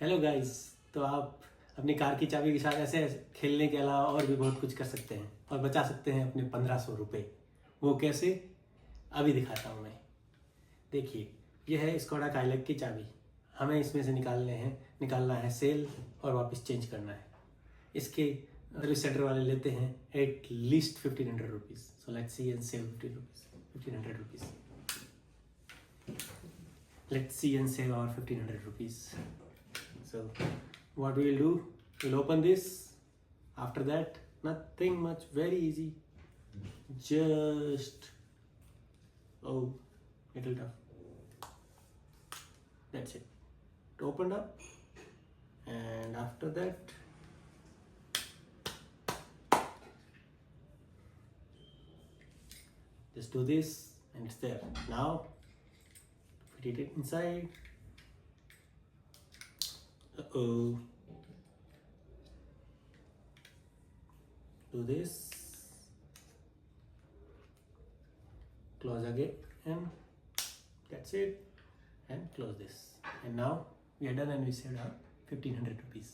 Hello guys. तो आप अपनी कार की चाबी के साथ ऐसे खेलने के अलावा और भी बहुत कुछ कर सकते हैं और बचा सकते हैं अपने 1500 रुपये। वो कैसे, अभी दिखाता हूँ मैं। देखिए, यह है स्कोडा काइलैक की चाबी। हमें इसमें से निकालना है सेल और वापस चेंज करना है। इसके सर्विस सेंटर वाले लेते हैं at least 1500 rupees. So let's see and save 1500 rupees. Let's see and save our 1500 rupees. So what we will do, we'll open this. After that, nothing much, very easy. Just little tough. That's it. It opened up, and after that, just do this, and it's there. Now put it inside. Do this, close again, and that's it, and close this. And now we are done, and we saved our 1500 rupees.